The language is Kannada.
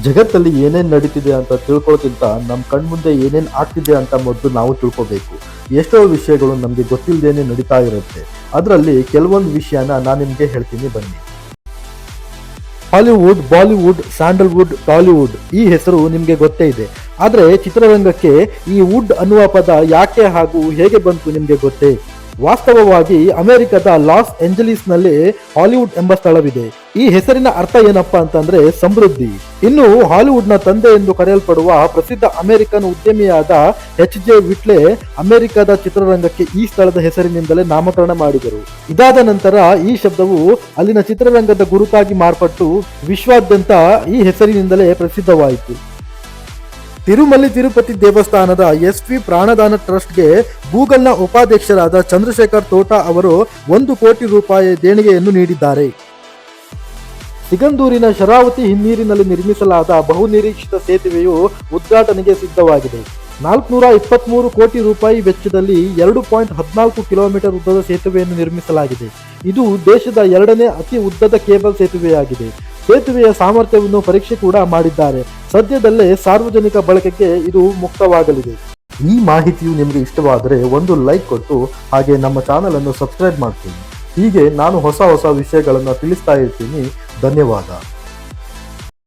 ಜಗತ್ತಲ್ಲಿ ಏನೇನು ನಡೀತಿದೆ ಅಂತ ತಿಳ್ಕೊಳ್ಳೋಕ್ಕಿಂತ ನಮ್ಮ ಕಣ್ಮುಂದೆ ಏನೇನು ಆಗ್ತಿದೆ ಅಂತ ಮೊದಲು ನಾವು ತಿಳ್ಕೋಬೇಕು. ಎಷ್ಟೋ ವಿಷಯಗಳು ನಮಗೆ ಗೊತ್ತಿಲ್ಲದೇನೆ ನಡೀತಾ ಇರುತ್ತೆ. ಅದರಲ್ಲಿ ಕೆಲವೊಂದು ವಿಷಯನ ನಾನು ನಿಮಗೆ ಹೇಳ್ತೀನಿ ಬನ್ನಿ. ಹಾಲಿವುಡ್, ಬಾಲಿವುಡ್, ಸ್ಯಾಂಡಲ್ವುಡ್, ಟಾಲಿವುಡ್ ಈ ಹೆಸರು ನಿಮಗೆ ಗೊತ್ತೇ ಇದೆ. ಆದರೆ ಚಿತ್ರರಂಗಕ್ಕೆ ಈ ವುಡ್ ಅನ್ನುವ ಪದ ಯಾಕೆ ಹಾಗೂ ಹೇಗೆ ಬಂತು ನಿಮಗೆ ಗೊತ್ತೇ? ವಾಸ್ತವವಾಗಿ ಅಮೆರಿಕದ ಲಾಸ್ ಏಂಜಲೀಸ್ನಲ್ಲಿ ಹಾಲಿವುಡ್ ಎಂಬ ಸ್ಥಳವಿದೆ. ಈ ಹೆಸರಿನ ಅರ್ಥ ಏನಪ್ಪಾ ಅಂತಂದ್ರೆ ಸಮೃದ್ಧಿ. ಇನ್ನು ಹಾಲಿವುಡ್ನ ತಂದೆ ಎಂದು ಕರೆಯಲ್ಪಡುವ ಪ್ರಸಿದ್ಧ ಅಮೆರಿಕನ್ ಉದ್ಯಮಿಯಾದ HJ ವಿಟ್ಲೆ ಅಮೆರಿಕದ ಚಿತ್ರರಂಗಕ್ಕೆ ಈ ಸ್ಥಳದ ಹೆಸರಿನಿಂದಲೇ ನಾಮಕರಣ ಮಾಡಿದರು. ಇದಾದ ನಂತರ ಈ ಶಬ್ದವು ಅಲ್ಲಿನ ಚಿತ್ರರಂಗದ ಗುರುತಾಗಿ ಮಾರ್ಪಟ್ಟು ವಿಶ್ವಾದ್ಯಂತ ಈ ಹೆಸರಿನಿಂದಲೇ ಪ್ರಸಿದ್ಧವಾಯಿತು. ತಿರುಮಲಿ ತಿರುಪತಿ ದೇವಸ್ಥಾನದ SV ಪ್ರಾಣದಾನ ಟ್ರಸ್ಟ್ಗೆ ಗೂಗಲ್ನ ಉಪಾಧ್ಯಕ್ಷರಾದ ಚಂದ್ರಶೇಖರ್ ತೋಟಾ ಅವರು 1 ಕೋಟಿ ರೂಪಾಯಿ ದೇಣಿಗೆಯನ್ನು ನೀಡಿದ್ದಾರೆ. ಸಿಗಂದೂರಿನ ಶರಾವತಿ ಹಿನ್ನೀರಿನಲ್ಲಿ ನಿರ್ಮಿಸಲಾದ ಬಹುನಿರೀಕ್ಷಿತ ಸೇತುವೆಯು ಉದ್ಘಾಟನೆಗೆ ಸಿದ್ಧವಾಗಿದೆ. 423 ಕೋಟಿ ರೂಪಾಯಿ ವೆಚ್ಚದಲ್ಲಿ 2.14 ಕಿಲೋಮೀಟರ್ ಉದ್ದದ ಸೇತುವೆಯನ್ನು ನಿರ್ಮಿಸಲಾಗಿದೆ. ಇದು ದೇಶದ 2ನೇ ಅತಿ ಉದ್ದದ ಕೇಬಲ್ ಸೇತುವೆಯಾಗಿದೆ. ಸೇತುವೆಯ ಸಾಮರ್ಥ್ಯವನ್ನು ಪರೀಕ್ಷೆ ಕೂಡ ಮಾಡಿದ್ದಾರೆ. ಸದ್ಯದಲ್ಲೇ ಸಾರ್ವಜನಿಕ ಬಳಕೆಗೆ ಇದು ಮುಕ್ತವಾಗಲಿದೆ. ಈ ಮಾಹಿತಿಯು ನಿಮಗೆ ಇಷ್ಟವಾದರೆ ಒಂದು ಲೈಕ್ ಕೊಟ್ಟು ಹಾಗೆ ನಮ್ಮ ಚಾನಲ್ ಅನ್ನು ಸಬ್ಸ್ಕ್ರೈಬ್ ಮಾಡ್ತೀನಿ. ಹೀಗೆ ನಾನು ಹೊಸ ವಿಷಯಗಳನ್ನು ತಿಳಿಸ್ತಾ ಇರ್ತೀನಿ. ಧನ್ಯವಾದ.